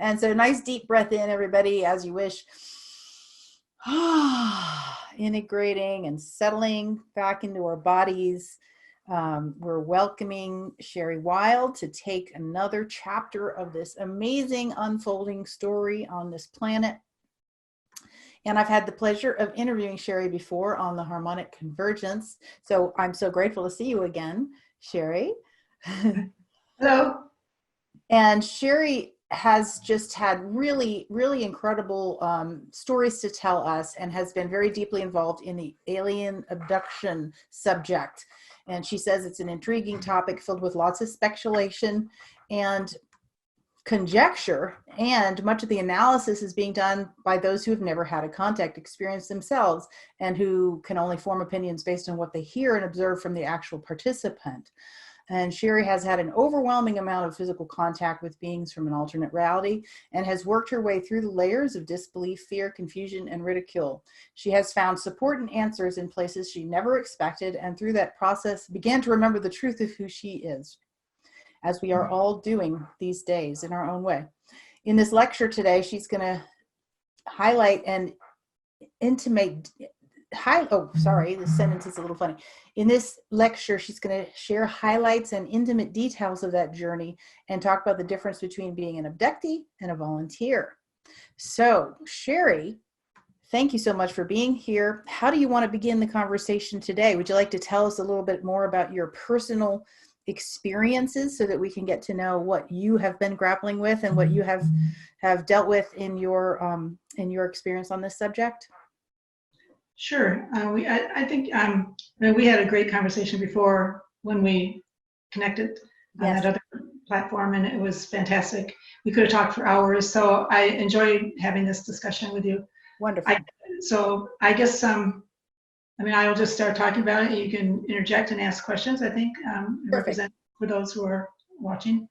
And so nice deep breath in, everybody, as you wish. Integrating and settling back into our bodies. We're welcoming Sherry Wilde to take another chapter of this amazing unfolding story on this planet. And I've had the pleasure of interviewing Sherry before on the Harmonic Convergence. So I'm so grateful to see you again, Sherry. Hello. And Sherry has just had really, really incredible stories to tell us, and has been very deeply involved in the alien abduction subject. And she says it's an intriguing topic filled with lots of speculation and conjecture, and much of the analysis is being done by those who have never had a contact experience themselves and who can only form opinions based on what they hear and observe from the actual participant. And Sherry has had an overwhelming amount of physical contact with beings from an alternate reality and has worked her way through the layers of disbelief, fear, confusion, and ridicule. She has found support and answers in places she never expected, and through that process began to remember the truth of who she is, as we are all doing these days in our own way. In this lecture today, she's going to highlight and intimate, this sentence is a little funny. In this lecture, she's going to share highlights and intimate details of that journey and talk about the difference between being an abductee and a volunteer. So, Sherry, thank you so much for being here. How do you want to begin the conversation today? Would you like to tell us a little bit more about your personal experiences so that we can get to know what you have been grappling with and what you have dealt with in your experience on this subject? Sure. I think we had a great conversation before when we connected on Yes. that other platform, and it was fantastic. We could have talked for hours, so I enjoyed having this discussion with you. Wonderful. So I guess I'll just start talking about it. You can interject and ask questions, I think, represent for those who are watching.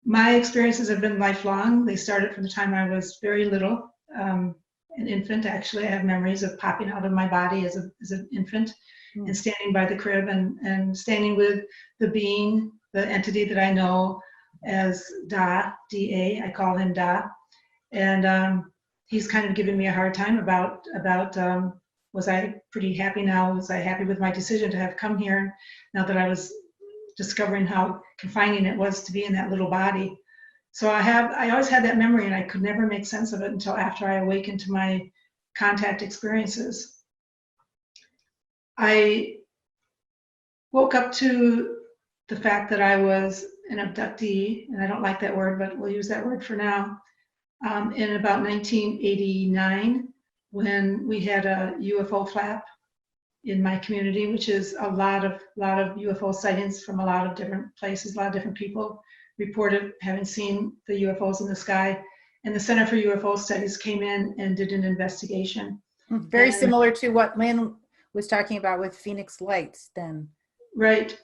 My experiences have been lifelong. They started from the time I was very little. An infant, actually. I have memories of popping out of my body as an infant and standing by the crib and standing with the being, the entity that I know as Da, D-A, I call him Da. And he's kind of giving me a hard time about was I pretty happy now? Was I happy with my decision to have come here now that I was discovering how confining it was to be in that little body? So I always had that memory, and I could never make sense of it until after I awakened to my contact experiences. I woke up to the fact that I was an abductee, and I don't like that word, but we'll use that word for now, in about 1989, when we had a UFO flap in my community, which is a lot of UFO sightings from a lot of different places, a lot of different people reported having seen the UFOs in the sky. And the Center for UFO Studies came in and did an investigation. Very similar to what Lynn was talking about with Phoenix Lights then. Right.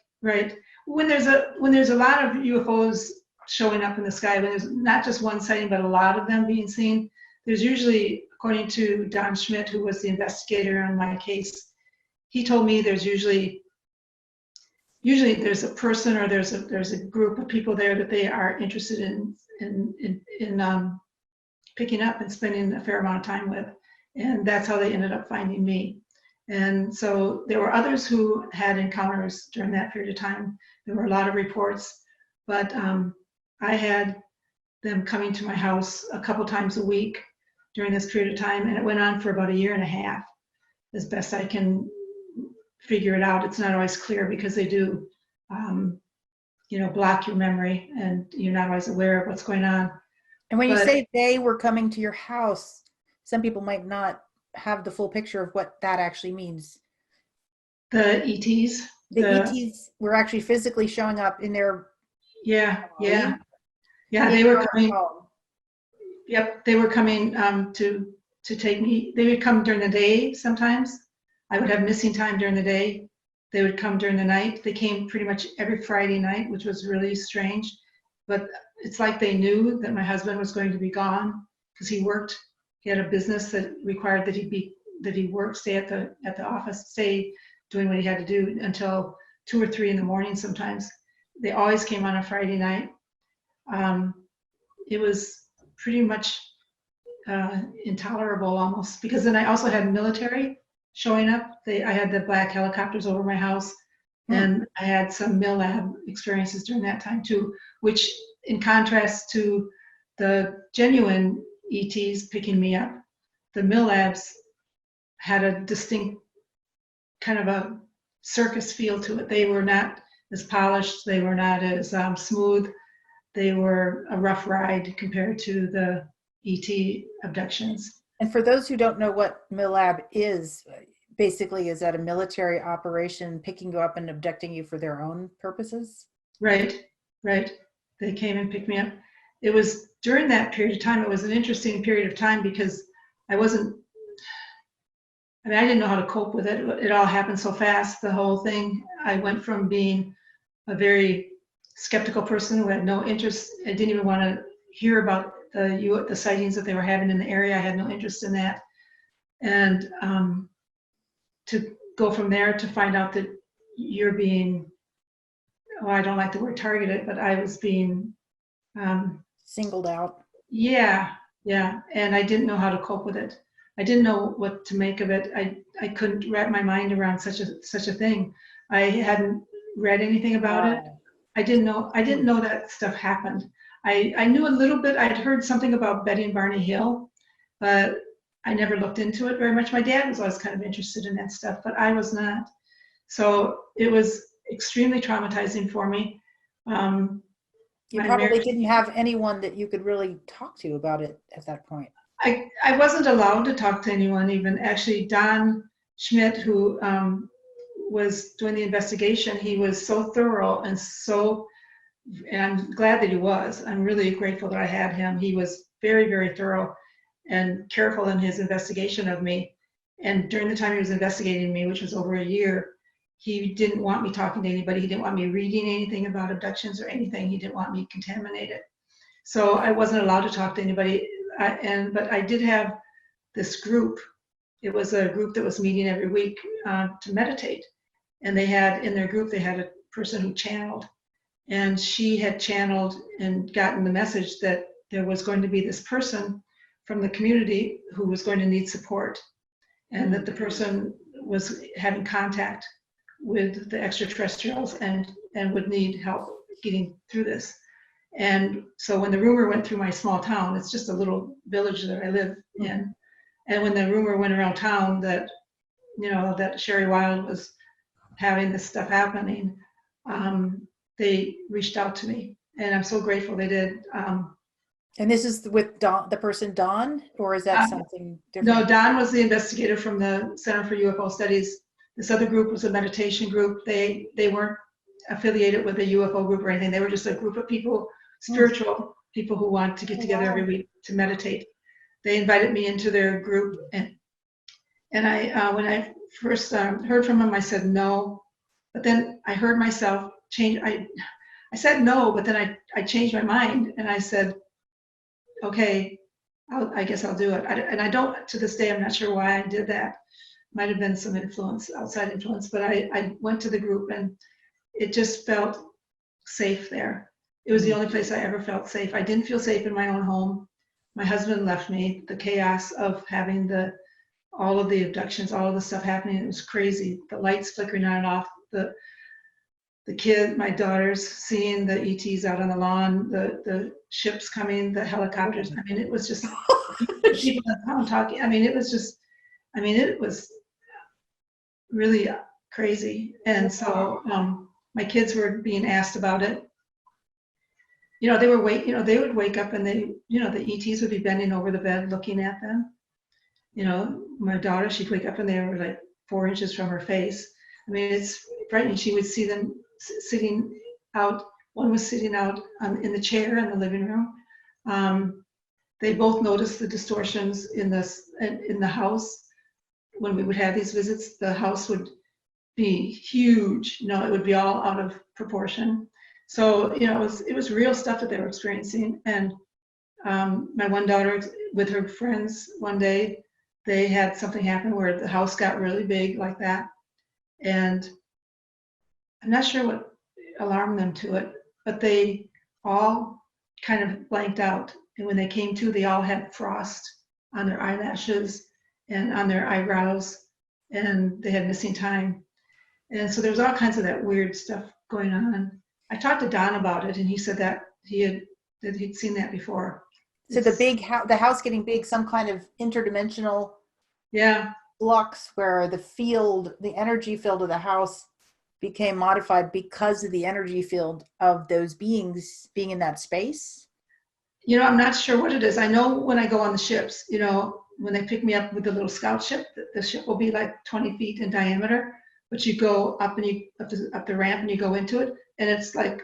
When there's a lot of UFOs showing up in the sky, when there's not just one sighting, but a lot of them being seen, there's usually, according to Don Schmidt, who was the investigator on my case, he told me there's usually there's a person or there's a group of people there that they are interested in picking up and spending a fair amount of time with, and that's how they ended up finding me. And so there were others who had encounters during that period of time. There were a lot of reports, but I had them coming to my house a couple times a week during this period of time, and it went on for about a year and a half, as best I can figure it out. It's not always clear because they do, block your memory, and you're not always aware of what's going on. And when you say they were coming to your house, some people might not have the full picture of what that actually means. The ETs. The ETs were actually physically showing up in their. Yeah. They were coming. Yep, they were coming to take me. They would come during the day sometimes. I would have missing time during the day. They would come during the night. They came pretty much every Friday night, which was really strange. But it's like they knew that my husband was going to be gone because he worked. He had a business that required that he work, stay at the office, stay doing what he had to do until 2 or 3 in the morning sometimes. They always came on a Friday night. It was pretty much intolerable almost, because then I also had military showing up. I had the black helicopters over my house, and I had some MILAB experiences during that time too, which in contrast to the genuine ETs picking me up, the MILABs had a distinct kind of a circus feel to it. They were not as polished, they were not as smooth, they were a rough ride compared to the ET abductions. And for those who don't know what MILAB is, basically, is that a military operation picking you up and abducting you for their own purposes? Right, right. They came and picked me up. It was during that period of time, it was an interesting period of time because I didn't know how to cope with it. It all happened so fast, the whole thing. I went from being a very skeptical person who had no interest. I didn't even want to hear about the sightings that they were having in the area. I had no interest in that. And to go from there to find out that you're being, I don't like the word targeted, but I was being singled out. Yeah. And I didn't know how to cope with it. I didn't know what to make of it. I couldn't wrap my mind around such a thing. I hadn't read anything about it. I didn't know that stuff happened. I knew a little bit. I'd heard something about Betty and Barney Hill, but I never looked into it very much. My dad was always kind of interested in that stuff, but I was not. So it was extremely traumatizing for me. You probably didn't have anyone that you could really talk to about it at that point. I wasn't allowed to talk to anyone even. Actually, Don Schmidt, who was doing the investigation, he was so thorough and I'm glad that he was. I'm really grateful that I had him. He was very, very thorough and careful in his investigation of me. And during the time he was investigating me, which was over a year, he didn't want me talking to anybody. He didn't want me reading anything about abductions or anything. He didn't want me contaminated. So I wasn't allowed to talk to anybody. But I did have this group. It was a group that was meeting every week to meditate. And they had, in their group, they had a person who channeled. And she had channeled and gotten the message that there was going to be this person from the community who was going to need support. And that the person was having contact with the extraterrestrials and would need help getting through this. And so when the rumor went through my small town, it's just a little village that I live in. And when the rumor went around town that, that Sherry Wilde was having this stuff happening, they reached out to me, and I'm so grateful they did. And this is with Don, the person Don, or is that something different? No, Don was the investigator from the Center for UFO Studies. This other group was a meditation group. They weren't affiliated with a UFO group or anything. They were just a group of people, spiritual people who want to get together every week to meditate. They invited me into their group, and I when I first heard from them, I said no, but then I heard myself change. I said no, but then I changed my mind and I said, okay, I guess I'll do it. And I don't, to this day, I'm not sure why I did that. Might have been some influence, outside influence, but I went to the group and it just felt safe there. It was the only place I ever felt safe. I didn't feel safe in my own home. My husband left me. The chaos of having all of the abductions, all of the stuff happening, it was crazy. The lights flickering on and off, the kid, my daughters, seeing the ETs out on the lawn, the ships coming, the helicopters. I mean, it was just people in town talking. I mean, it was really crazy. And so my kids were being asked about it. They would wake up and the ETs would be bending over the bed looking at them. My daughter, she'd wake up and they were like 4 inches from her face. I mean, it's frightening. She would see them sitting out. One was sitting out in the chair in the living room. They both noticed the distortions in the house. When we would have these visits, the house would be huge. It would be all out of proportion. So, it was real stuff that they were experiencing. And my one daughter, with her friends, one day, they had something happen where the house got really big like that. And I'm not sure what alarmed them to it, but they all kind of blanked out. And when they came to, they all had frost on their eyelashes and on their eyebrows, and they had missing time. And so there was all kinds of that weird stuff going on. I talked to Don about it, and he said that he'd seen that before. So the house getting big, some kind of interdimensional flux where the energy field of the house became modified because of the energy field of those beings being in that space? I'm not sure what it is. I know when I go on the ships, when they pick me up with the little scout ship, the ship will be like 20 feet in diameter, but you go up and up the ramp and you go into it, and it's like,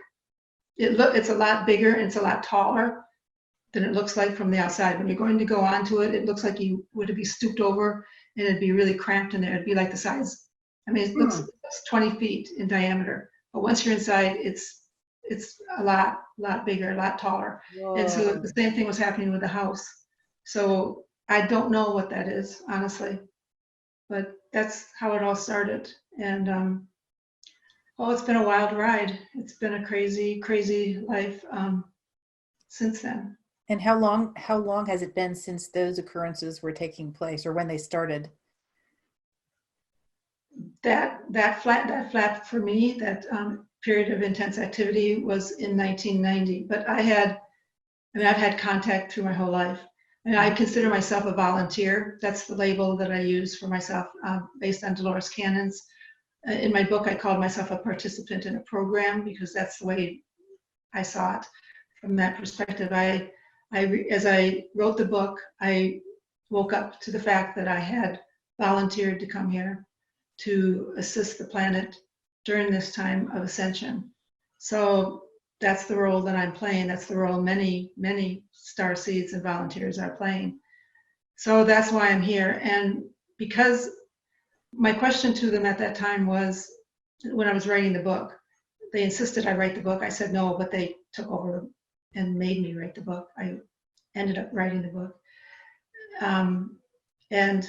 it's a lot bigger and it's a lot taller than it looks like from the outside. When you're going to go onto it, it looks like you would be stooped over and it'd be really cramped in there. It'd be like the size, it looks 20 feet in diameter, but once you're inside, it's a lot bigger, a lot taller. Whoa. And so the same thing was happening with the house. So I don't know what that is, honestly, but that's how it all started. And it's been a wild ride. It's been a crazy, crazy life since then. And how long has it been since those occurrences were taking place, or when they started? That flat for me, that period of intense activity was in 1990. But I've had contact through my whole life. And I consider myself a volunteer. That's the label that I use for myself, based on Dolores Cannon's. In my book, I called myself a participant in a program because that's the way I saw it from that perspective. As I wrote the book, I woke up to the fact that I had volunteered to come here to assist the planet during this time of ascension. So that's the role that I'm playing. That's the role many, many star seeds and volunteers are playing. So that's why I'm here. And because my question to them at that time was, when I was writing the book, they insisted I write the book. I said no, but they took over and made me write the book. I ended up writing the book. And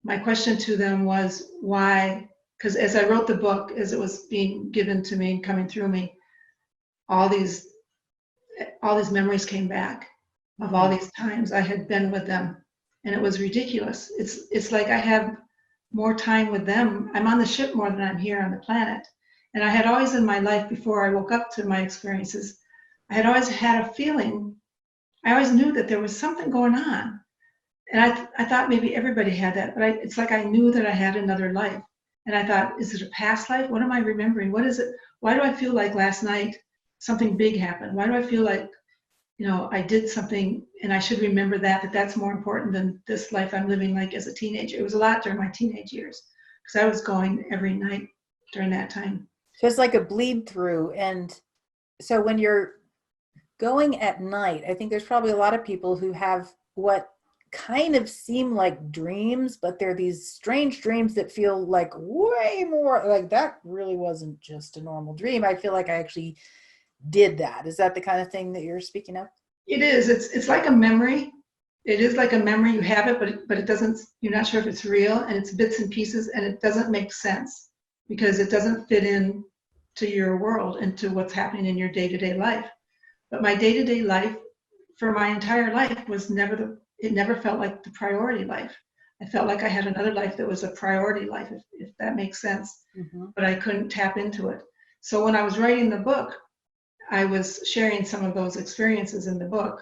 my question to them was why, because as I wrote the book, as it was being given to me and coming through me, all these memories came back of all these times I had been with them. And it was ridiculous. It's like I have more time with them. I'm on the ship more than I'm here on the planet. And I had always in my life, before I woke up to my experiences, I had always had a feeling, I always knew that there was something going on. And I thought maybe everybody had that, but it's like I knew that I had another life. And I thought, is it a past life? What am I remembering? What is it? Why do I feel like last night something big happened? Why do I feel like, I did something and I should remember that that's more important than this life I'm living like as a teenager? It was a lot during my teenage years because I was going every night during that time. So it's like a bleed through. And so when you're going at night, I think there's probably a lot of people who have what kind of seem like dreams, but they're these strange dreams that feel like way more like that really wasn't just a normal dream. I feel like I actually did that. Is that the kind of thing that you're speaking of? It is. It's like a memory. It is like a memory. You have it, but it doesn't, you're not sure if it's real, and it's bits and pieces, and it doesn't make sense because it doesn't fit in to your world and to what's happening in your day-to-day life. But my day-to-day life for my entire life was it never felt like the priority life. I felt like I had another life that was a priority life, if that makes sense. Mm-hmm. But I couldn't tap into it. So when I was writing the book, I was sharing some of those experiences in the book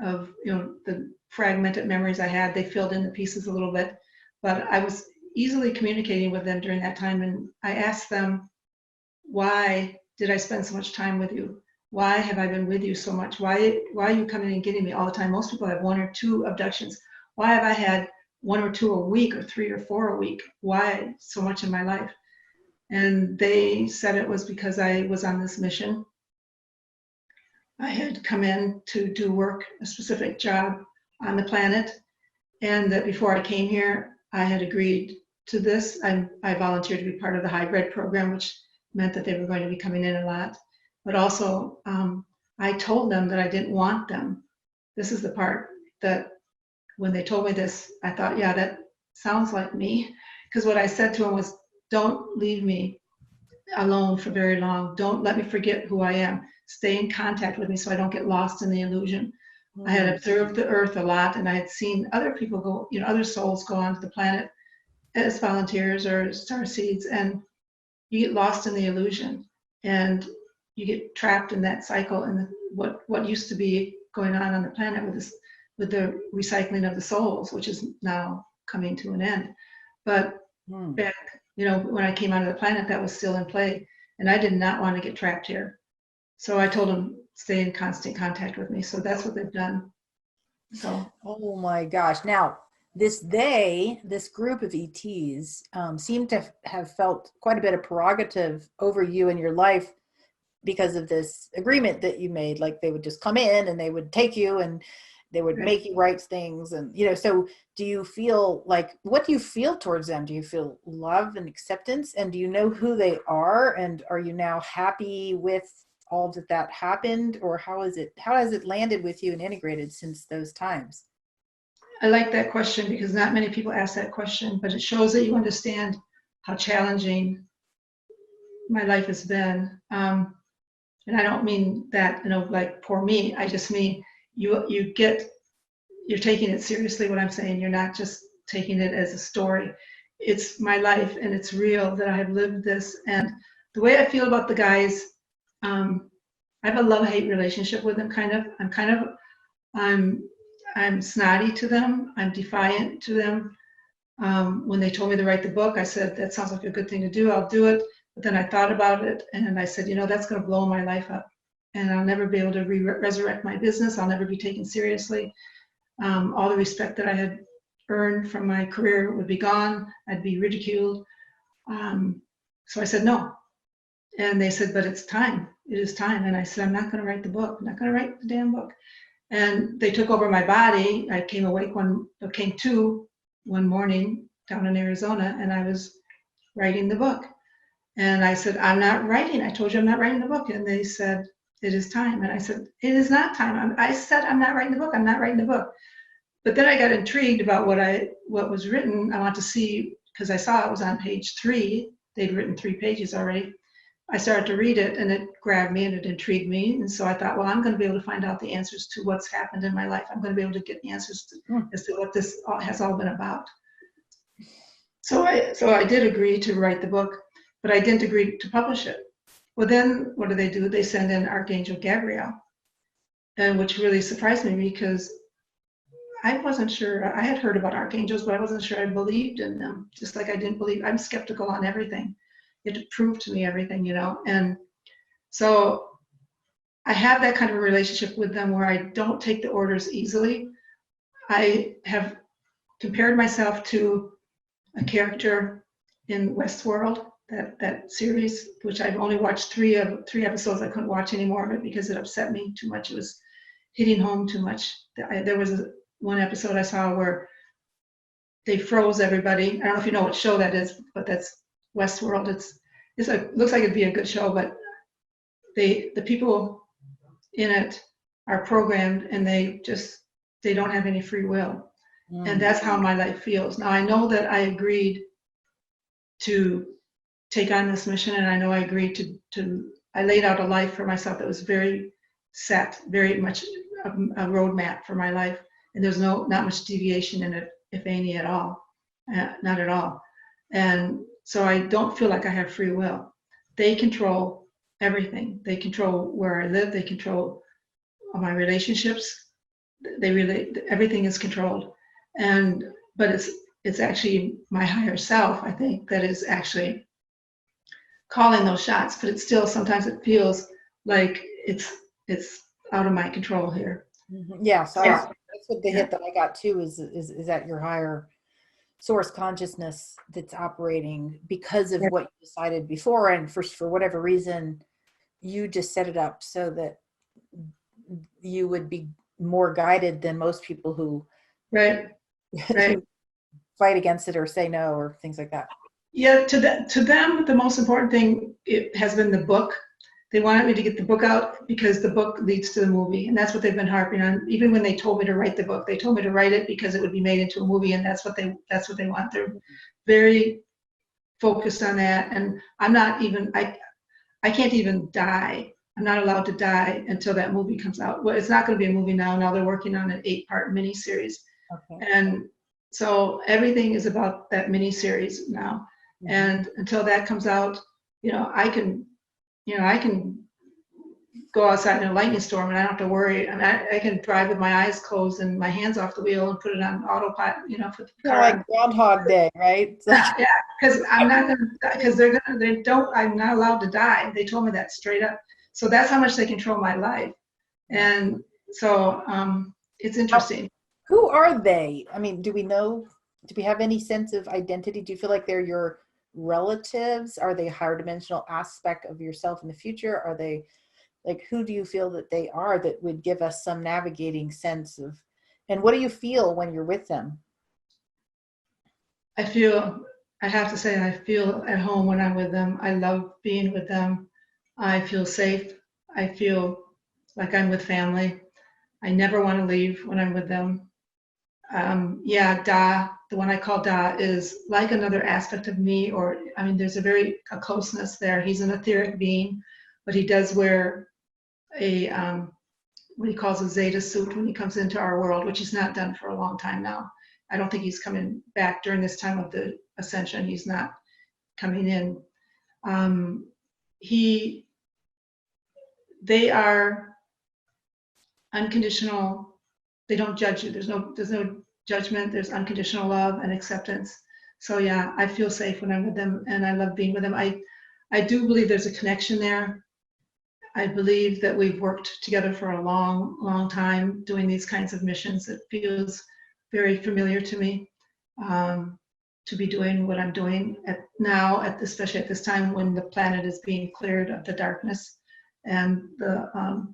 of, the fragmented memories I had. They filled in the pieces a little bit, but I was easily communicating with them during that time. And I asked them, why did I spend so much time with you? Why have I been with you so much? Why are you coming and getting me all the time? Most people have 1 or 2 abductions. Why have I had 1 or 2 a week, or 3 or 4 a week? Why so much in my life? And they said it was because I was on this mission. I had come in to do work, a specific job on the planet, and that before I came here, I had agreed to this. I volunteered to be part of the hybrid program, which meant that they were going to be coming in a lot. But also, I told them that I didn't want them. This is the part that when they told me this, I thought, yeah, that sounds like me. Because what I said to them was, don't leave me alone for very long. Don't let me forget who I am. Stay in contact with me so I don't get lost in the illusion. I had observed the earth a lot, and I had seen other people go, other souls go onto the planet as volunteers or star seeds, and you get lost in the illusion, and you get trapped in that cycle, and what used to be going on the planet with the recycling of the souls, which is now coming to an end. But back, when I came onto the planet, that was still in play, and I did not want to get trapped here. So I told them stay in constant contact with me. So that's what they've done. So. Oh my gosh! Now this group of ETs seem to have felt quite a bit of prerogative over you and your life because of this agreement that you made. Like they would just come in and they would take you and they would make you write things. And, so do you feel like, what do you feel towards them? Do you feel love and acceptance? And do you know who they are? And are you now happy with all that happened? Or how has it landed with you and integrated since those times? I like that question because not many people ask that question, but it shows that you understand how challenging my life has been. And I don't mean that, like poor me. I just mean you're taking it seriously, what I'm saying. You're not just taking it as a story. It's my life, and it's real that I have lived this. And the way I feel about the guys, I have a love-hate relationship with them, kind of. I'm snotty to them. I'm defiant to them. When they told me to write the book, I said, that sounds like a good thing to do. I'll do it. But then I thought about it, and I said, that's going to blow my life up. And I'll never be able to resurrect my business. I'll never be taken seriously. All the respect that I had earned from my career would be gone. I'd be ridiculed. So I said, no. And they said, but it's time. It is time. And I said, I'm not going to write the book. I'm not going to write the damn book. And they took over my body. I came to one morning down in Arizona, and I was writing the book. And I said, I'm not writing. I told you I'm not writing the book. And they said, it is time. And I said, it is not time. I said, I'm not writing the book. I'm not writing the book. But then I got intrigued about what was written. I want to see, because I saw it was on page 3. They'd written 3 pages already. I started to read it, and it grabbed me and it intrigued me. And so I thought, well, I'm going to be able to find out the answers to what's happened in my life. I'm going to be able to get answers as to what this has all been about. So I did agree to write the book, but I didn't agree to publish it. Well, then what do? They send in Archangel Gabriel, and which really surprised me because I wasn't sure. I had heard about archangels, but I wasn't sure I believed in them. Just like I didn't believe, I'm skeptical on everything. You have to prove to me everything, And so I have that kind of a relationship with them where I don't take the orders easily. I have compared myself to a character in Westworld, that series, which I've only watched 3 episodes. I couldn't watch any more of it because it upset me too much. It was hitting home too much. There was one episode I saw where they froze everybody. I don't know if you know what show that is, but that's Westworld. It looks like it'd be a good show, but the people in it are programmed, and they don't have any free will. And that's how my life feels. Now I know that I agreed to take on this mission, and I know I agreed to I laid out a life for myself that was very set, very much a roadmap for my life, and there's not much deviation in it, if any at all, not at all. And so I don't feel like I have free will. They control everything. They control where I live. They control all my relationships. Everything is controlled. But it's actually my higher self, I think, that is actually calling those shots. But it's still, sometimes it feels like it's out of my control here. Yeah, so that's what the hit that I got too is that your higher source consciousness that's operating because of what you decided before, and for whatever reason you just set it up so that you would be more guided than most people who fight against it or say no or things like that. Yeah, to them, the most important thing has been the book. They wanted me to get the book out because the book leads to the movie, and that's what they've been harping on. Even when they told me to write the book, they told me to write it because it would be made into a movie, and that's what they want. They're very focused on that, and I'm not even. I can't even die I'm not allowed to die until that movie comes out. Well, it's not going to be a movie now. Now they're working on an 8-part miniseries. Okay. And so everything is about that miniseries now. Mhm. And until that comes out, I can go outside in a lightning storm and I don't have to worry. I can drive with my eyes closed and my hands off the wheel and put it on autopilot, put the car Like on. Groundhog Day, right? It's like, Yeah, because I'm not gonna, because I'm not allowed to die. They told me that straight up. So that's how much they control my life. And so it's interesting. who are they? I mean, do we have any sense of identity? Do you feel like they're your relatives? Are they a higher dimensional aspect of yourself in the future? Are they, like, who do you feel that they are that would give us some navigating sense of, and what do you feel when you're with them? I have to say, I feel at home when I'm with them. I love being with them. I feel safe. I feel like I'm with family. I never want to leave when I'm with them. Yeah, Da, the one I call Da, is like another aspect of me, or I mean, there's a closeness there. He's an etheric being, but he does wear a what he calls a Zeta suit when he comes into our world, which he's not done for a long time now. I don't think he's coming back during this time of the Ascension. He's not coming in. They are unconditional. They don't judge you. There's no judgment. There's unconditional love and acceptance. So yeah, I feel safe when I'm with them, and I love being with them. I do believe there's a connection there. I believe that we've worked together for a long, long time doing these kinds of missions. It feels very familiar to me to be doing what I'm doing especially at this time when the planet is being cleared of the darkness and the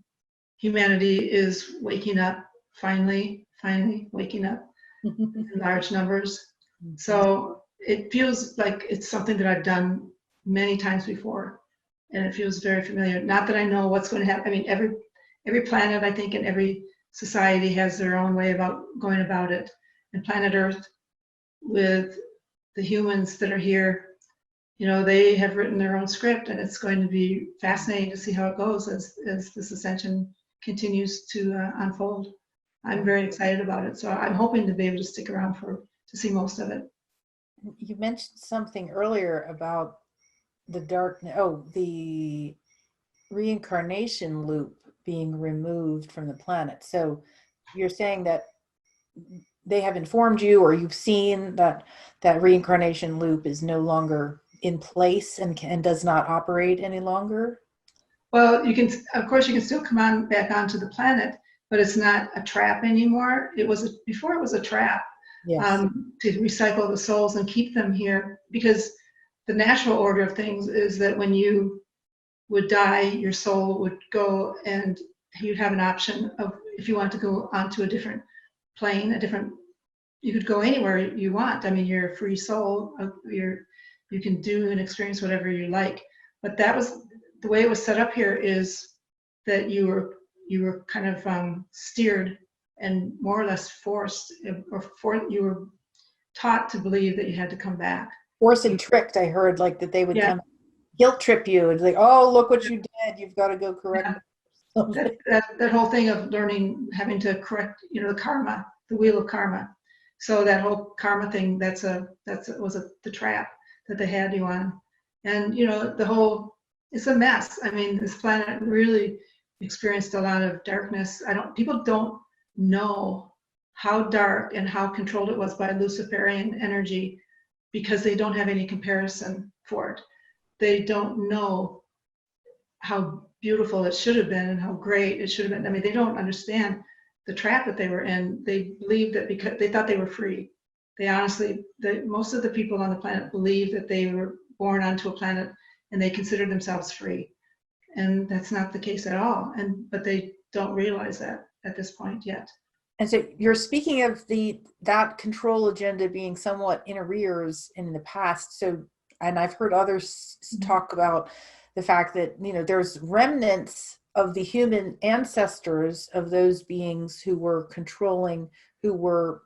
humanity is waking up, finally waking up in large numbers. So it feels like it's something that I've done many times before, and it feels very familiar. Not that I know what's going to happen. I mean, every planet, I think, and every society has their own way about going about it. And planet Earth, with the humans that are here, they have written their own script, and it's going to be fascinating to see how it goes as this ascension continues to unfold. I'm very excited about it, so I'm hoping to be able to stick around to see most of it. You mentioned something earlier about the reincarnation loop being removed from the planet. So you're saying that they have informed you, or you've seen that reincarnation loop is no longer in place and does not operate any longer? Well, of course, you can still come on back onto the planet, but it's not a trap anymore. Before it was a trap. Yes. To recycle the souls and keep them here, because the natural order of things is that when you would die, your soul would go, and you'd have an option of, if you want to go onto a different plane, you could go anywhere you want. I mean, you're a free soul. You can do and experience whatever you like. But that was the way it was set up here, is that you were kind of steered and more or less forced, you were taught to believe that you had to come back. Forced and tricked, I heard, like that they would Yeah. come guilt trip you and like, oh, look what you did. You've got to go correct. Yeah. That whole thing of learning, having to correct, the karma, the wheel of karma. So that whole karma thing, was the trap that they had you on. And, it's a mess. I mean, this planet really experienced a lot of darkness. People don't know how dark and how controlled it was by Luciferian energy, because they don't have any comparison for it. They don't know how beautiful it should have been and how great it should have been. I mean, they don't understand the trap that they were in. They believed that because they thought they were free. Most of the people on the planet believe that they were born onto a planet and they consider themselves free. And that's not the case at all. But they don't realize that at this point yet. And so you're speaking of that control agenda being somewhat in arrears in the past. So, and I've heard others talk about the fact that, there's remnants of the human ancestors of those beings who were controlling, who were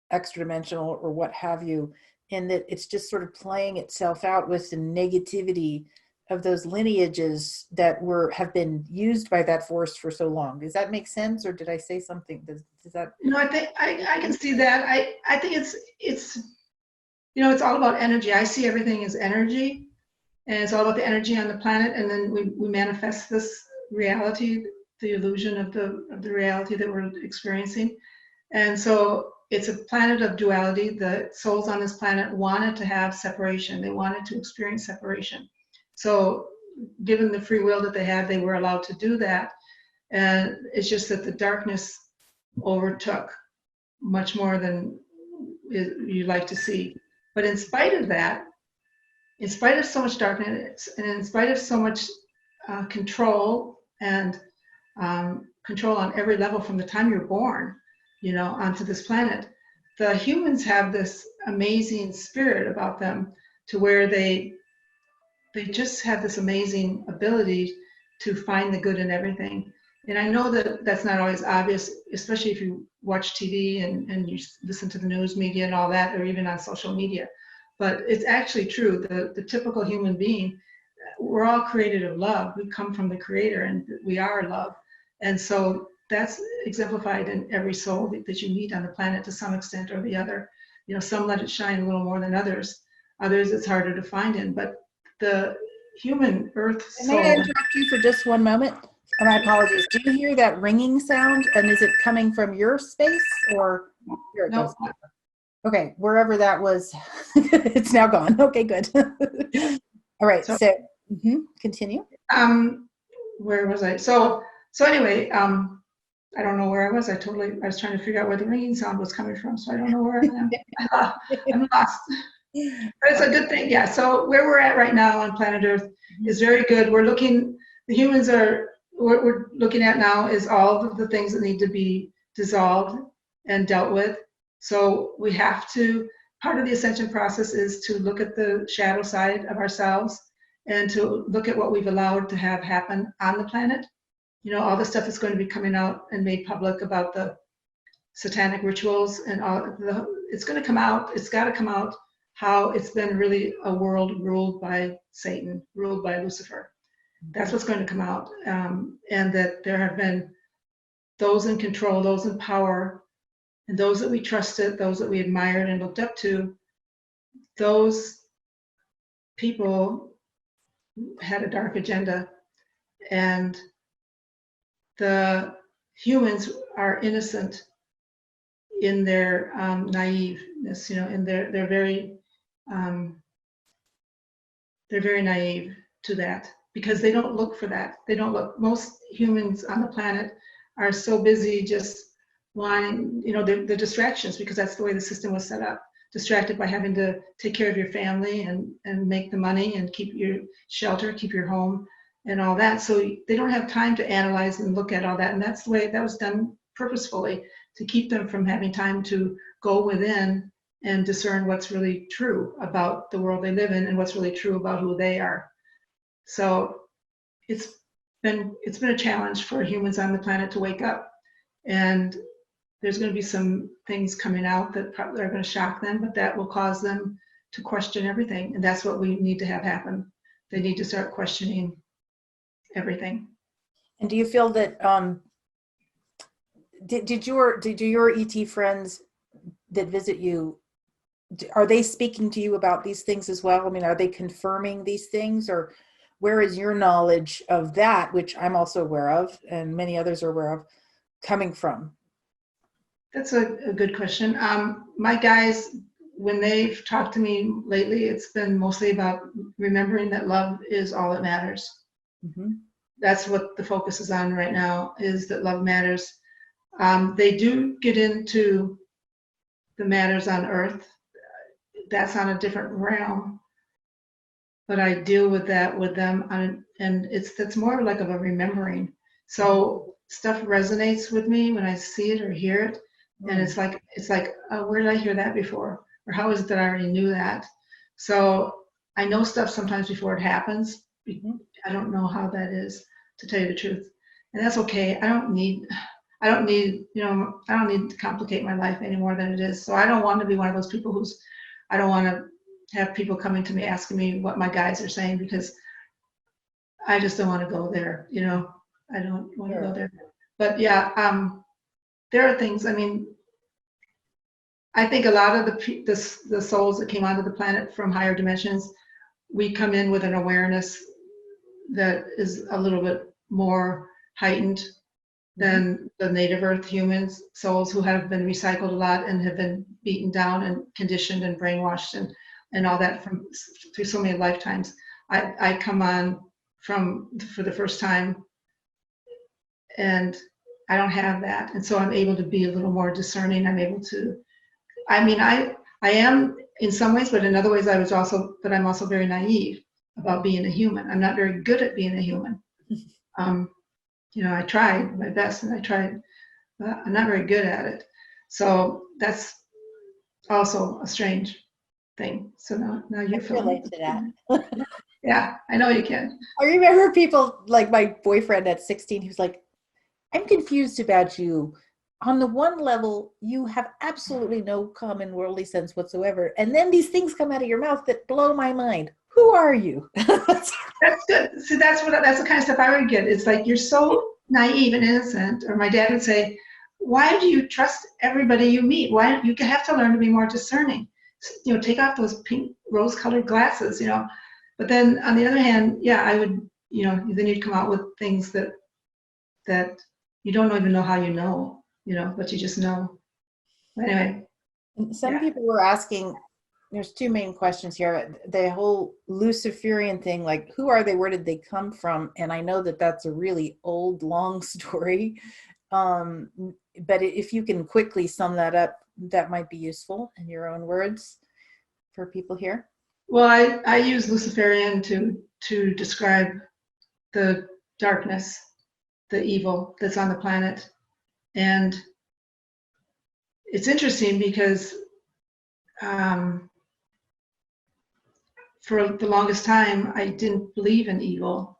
extra dimensional or what have you, and that it's just sort of playing itself out with the negativity of those lineages that have been used by that force for so long. Does that make sense, or did I say something? Does that? No, I think I can see that. I think it's it's all about energy. I see everything as energy, and it's all about the energy on the planet, and then we manifest this reality, the illusion of the reality that we're experiencing. And so it's a planet of duality. The souls on this planet wanted to have separation. They wanted to experience separation. So given the free will that they had, they were allowed to do that. And it's just that the darkness overtook much more than you like to see. But in spite of that, in spite of so much darkness, and in spite of so much control and control on every level from the time you're born, onto this planet, the humans have this amazing spirit about them, to where they just have this amazing ability to find the good in everything. And I know that that's not always obvious, especially if you watch TV and you listen to the news media and all that, or even on social media. But it's actually true. The typical human being, we're all created of love. We come from the Creator, and we are love. And so that's exemplified in every soul that you meet on the planet to some extent or the other. Some let it shine a little more than others. Others it's harder to find in. But the human earth soul. May I interrupt you for just one moment? My apologies. Do you hear that ringing sound? And is it coming from your space, or here it goes? Okay, wherever that was, it's now gone. Okay, good. All right, so continue. Where was I? So anyway, I don't know where I was. I was trying to figure out where the ringing sound was coming from, so I don't know where I am. I'm lost. But it's a good thing, yeah. So where we're at right now on planet Earth is very good. What we're looking at now is all of the things that need to be dissolved and dealt with. So we have to, part of the ascension process is to look at the shadow side of ourselves, and to look at what we've allowed to have happen on the planet. All the stuff that's going to be coming out and made public about the satanic rituals and all it's going to come out. It's got to come out how it's been really a world ruled by Satan, ruled by Lucifer. That's what's going to come out. And that there have been those in control, those in power, and those that we trusted, those that we admired and looked up to, those people had a dark agenda. And the humans are innocent in their naiveness, in they're very naive to that, because they don't look for that. They don't look. Most humans on the planet are so busy just wanting, the distractions, because that's the way the system was set up. Distracted by having to take care of your family and make the money and keep your shelter, keep your home and all that. So they don't have time to analyze and look at all that. And that's the way that was done purposefully, to keep them from having time to go within and discern what's really true about the world they live in and what's really true about who they are. So it's been a challenge for humans on the planet to wake up. And there's going to be some things coming out that probably are going to shock them, but that will cause them to question everything. And that's what we need to have happen. They need to start questioning everything. And do you feel that did your ET friends that visit you, are they speaking to you about these things as well? I mean, are they confirming these things, or where is your knowledge of that, which I'm also aware of and many others are aware of, coming from? That's a good question. My guys, when they've talked to me lately, it's been mostly about remembering that love is all that matters. Mm-hmm. That's what the focus is on right now, is that love matters. They do get into the matters on Earth. That's on a different realm, but I deal with that with them and that's more like of a remembering. So stuff resonates with me when I see it or hear it. And it's like, where did I hear that before? Or how is it that I already knew that? So I know stuff sometimes before it happens. I don't know how that is, to tell you the truth. And that's okay. I don't need to complicate my life any more than it is. So I don't want to be one of those people I don't want to have people coming to me asking me what my guides are saying, because I just don't want to go there, I don't want to Sure. go there. But yeah, there are things, I mean, I think a lot of the souls that came onto the planet from higher dimensions, we come in with an awareness that is a little bit more heightened than the native earth humans, souls who have been recycled a lot and have been beaten down and conditioned and brainwashed and all that through so many lifetimes. I come on for the first time, and I don't have that. And so I'm able to be a little more discerning. I'm able to, I mean, I am in some ways, but in other ways I'm also very naive about being a human. I'm not very good at being a human. I tried my best and but I'm not very good at it. So that's also a strange thing. So now you're I relate to that. Yeah, I know you can. I remember people like my boyfriend at 16, he was like, I'm confused about you. On the one level, you have absolutely no common worldly sense whatsoever. And then these things come out of your mouth that blow my mind. Who are you? That's good. See, that's the kind of stuff I would get. It's like, you're so naive and innocent. Or my dad would say, why do you trust everybody you meet? Why you have to learn to be more discerning. Take off those pink rose-colored glasses, But then on the other hand, yeah, I would, then you'd come out with things that you don't even know how but you just know. Anyway. Some people were asking, there's two main questions here. The whole Luciferian thing, like, who are they? Where did they come from? And I know that that's a really old, long story. But if you can quickly sum that up, that might be useful in your own words for people here. Well, I use Luciferian to describe the darkness, the evil that's on the planet. And it's interesting because for the longest time, I didn't believe in evil.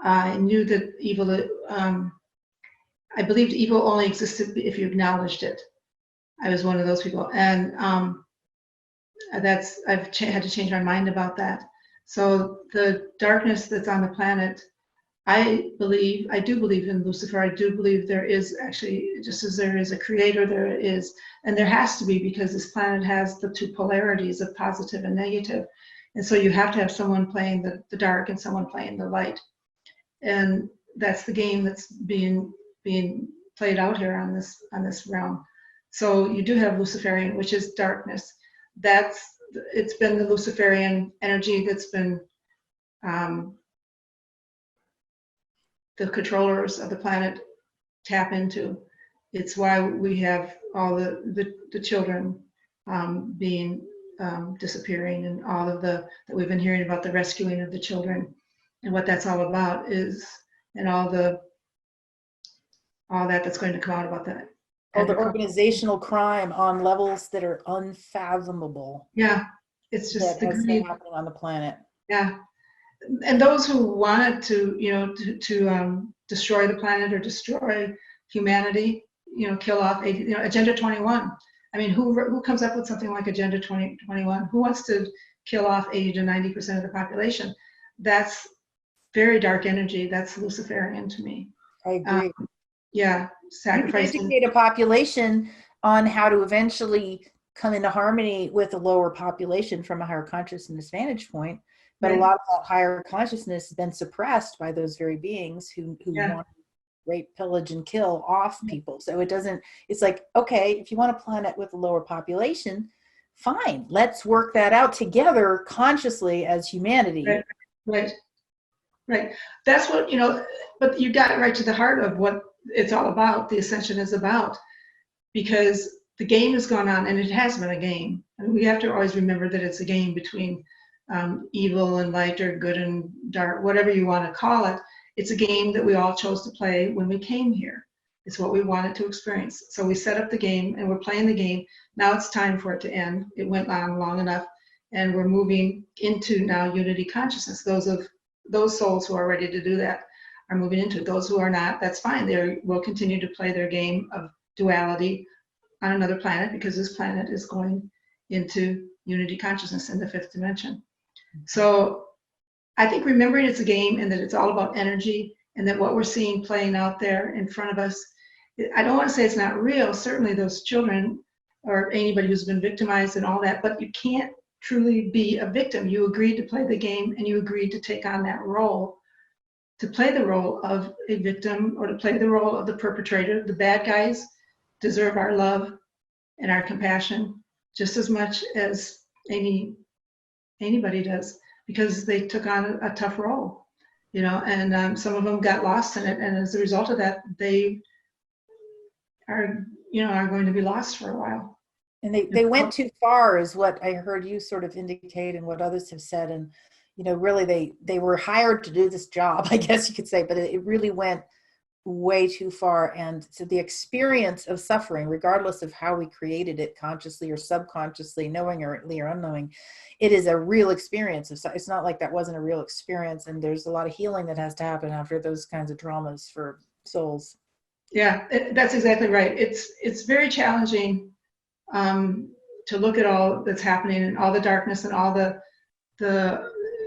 I knew that I believed evil only existed if you acknowledged it. I was one of those people. And I've had to change my mind about that. So the darkness that's on the planet, I do believe in Lucifer. I do believe there is actually, just as there is a creator, there is, and there has to be, because this planet has the two polarities of positive and negative. And so you have to have someone playing the dark and someone playing the light. And that's the game that's being played out here on this realm. So you do have Luciferian, which is darkness. It's been the Luciferian energy that's been the controllers of the planet tap into. It's why we have all the children being disappearing, and all of that we've been hearing about, the rescuing of the children, and what that's all about is, and all that's going to come out about that. Oh, the organizational crime on levels that are unfathomable. Yeah, it's just that has been happening on the planet. Yeah, and those who wanted to destroy the planet or destroy humanity, kill off Agenda 21. I mean, who comes up with something like Agenda 2021? Who wants to kill off 80 to 90% of the population? That's very dark energy. That's Luciferian to me. I agree. Yeah, sacrificing. You can educate a population on how to eventually come into harmony with a lower population from a higher consciousness vantage point. But right. A lot of that higher consciousness has been suppressed by those very beings who want to rape, pillage, and kill off people. So it's like, okay, if you want a planet with a lower population, fine, let's work that out together consciously as humanity. Right. That's what, but you got right to the heart of what it's all about, the Ascension is about, because the game has gone on, and it has been a game. And we have to always remember that it's a game between evil and light, or good and dark, whatever you want to call it. It's a game that we all chose to play when we came here. It's what we wanted to experience. So we set up the game, and we're playing the game. Now it's time for it to end. It went on long enough, and we're moving into now unity consciousness. Those souls who are ready to do that are moving into it. Those who are not, that's fine. They will continue to play their game of duality on another planet, because this planet is going into unity consciousness in the fifth dimension. So I think remembering it's a game and that it's all about energy and that what we're seeing playing out there in front of us, I don't want to say it's not real. Certainly those children or anybody who's been victimized and all that, but you can't truly be a victim. You agreed to play the game and you agreed to take on that role, to play the role of a victim or to play the role of the perpetrator. The bad guys deserve our love and our compassion just as much as anybody does, because they took on a tough role, you know, and some of them got lost in it, and as a result of that, they are, you know, are going to be lost for a while. And they went too far, is what I heard you sort of indicate, and what others have said. And you know, really, they were hired to do this job, I guess you could say, but it really went way too far. And so the experience of suffering, regardless of how we created it, consciously or subconsciously, knowingly or unknowing, it is a real experience. It's not like that wasn't a real experience. And there's a lot of healing that has to happen after those kinds of traumas for souls. Yeah, that's exactly right. It's very challenging to look at all that's happening and all the darkness and all the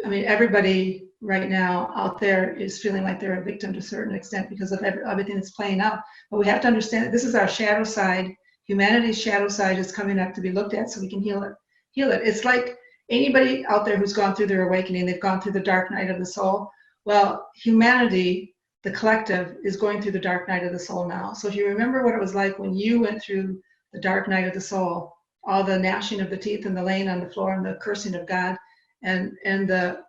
I mean, everybody right now out there is feeling like they're a victim to a certain extent because of everything that's playing out. But we have to understand that this is our shadow side. Humanity's shadow side is coming up to be looked at so we can heal it. It's like anybody out there who's gone through their awakening, they've gone through the dark night of the soul. Well, humanity, the collective, is going through the dark night of the soul now. So if you remember what it was like when you went through the dark night of the soul, all the gnashing of the teeth and the laying on the floor and the cursing of God and the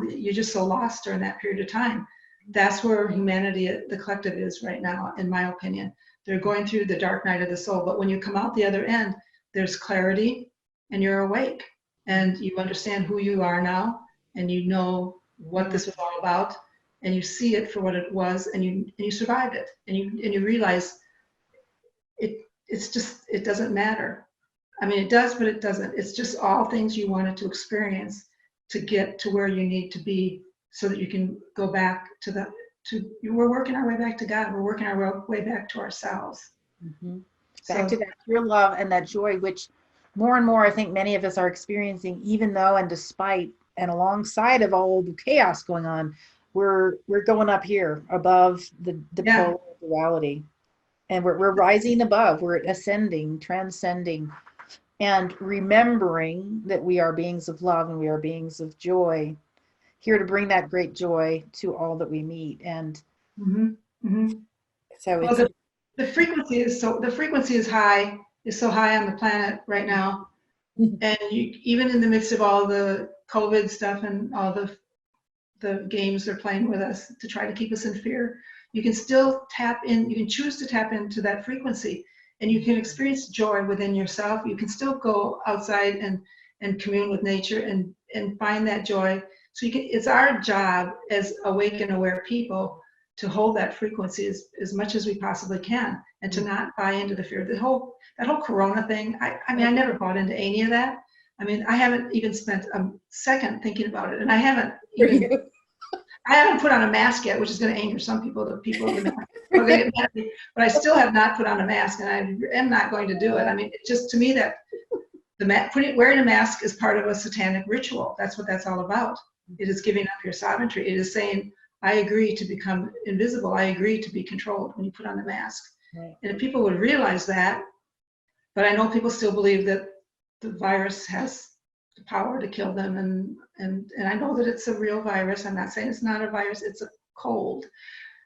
you're just so lost during that period of time. That's where humanity, the collective, is right now, in my opinion. They're going through the dark night of the soul, but when you come out the other end, there's clarity and you're awake and you understand who you are now and you know what this was all about and you see it for what it was and you survived it and you realize it doesn't matter. I mean, it does, but it doesn't. It's just all things you wanted to experience to get to where you need to be so that you can go back we're working our way back to God. We're working our way back to ourselves. Mm-hmm. Back to that pure love and that joy, which more and more I think many of us are experiencing, even though and despite and alongside of all the chaos going on, we're going up here above the polar duality. And we're rising above, we're ascending, transcending, and remembering that we are beings of love and we are beings of joy, here to bring that great joy to all that we meet. And so well, the frequency is so high on the planet right now. And even in the midst of all the COVID stuff and all the games they're playing with us to try to keep us in fear, you can still tap in, you can choose to tap into that frequency and you can experience joy within yourself. You can still go outside and commune with nature and find that joy. So it's our job as awake and aware people to hold that frequency as much as we possibly can and to not buy into the fear. That whole Corona thing, I mean, I never bought into any of that. I mean, I haven't even spent a second thinking about it. And I haven't put on a mask yet, which is going to anger some people. The people are going to get mad at me. But I still have not put on a mask, and I am not going to do it. I mean, it's just to me that wearing a mask is part of a satanic ritual. That's what that's all about. It is giving up your sovereignty. It is saying, I agree to become invisible. I agree to be controlled when you put on the mask. Right. And if people would realize that, but I know people still believe that the virus has the power to kill them, and I know that it's a real virus. I'm not saying it's not a virus, it's a cold.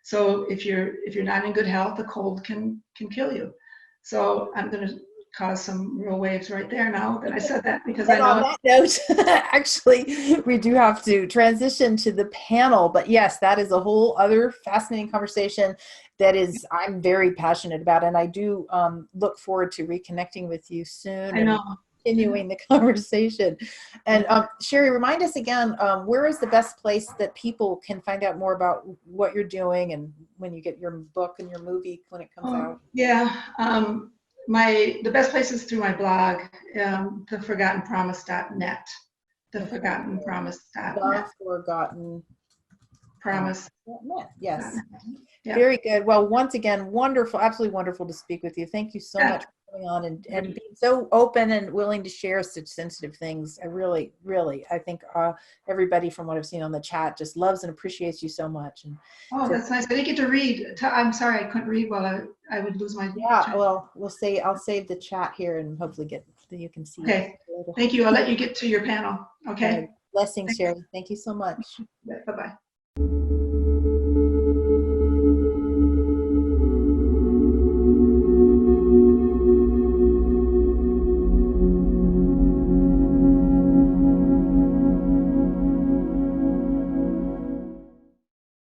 So if you're not in good health, the cold can kill you. So I'm going to cause some real waves right there now that I said that, because and I know on that note, actually we do have to transition to the panel, but yes, that is a whole other fascinating conversation that is I'm very passionate about, and I do look forward to reconnecting with you soon. I know. Continuing the conversation. And Sherry, remind us again, where is the best place that people can find out more about what you're doing and when you get your book and your movie when it comes out? Yeah, the best place is through my blog, theforgottenpromise.net. Theforgottenpromise.net. The Forgotten Promise. Yes. Yeah. Very good. Well, once again, wonderful, absolutely wonderful to speak with you. Thank you so much for coming on and being so open and willing to share such sensitive things. I really, really, I think everybody from what I've seen on the chat just loves and appreciates you so much. And Oh, that's nice. I didn't get to read. I'm sorry, I couldn't read while I would lose my yeah, chat. well, I'll save the chat here and hopefully you can see Okay. it. Thank you. I'll let you get to your panel. Okay. Blessings, Sherry. Thank you so much. Bye-bye.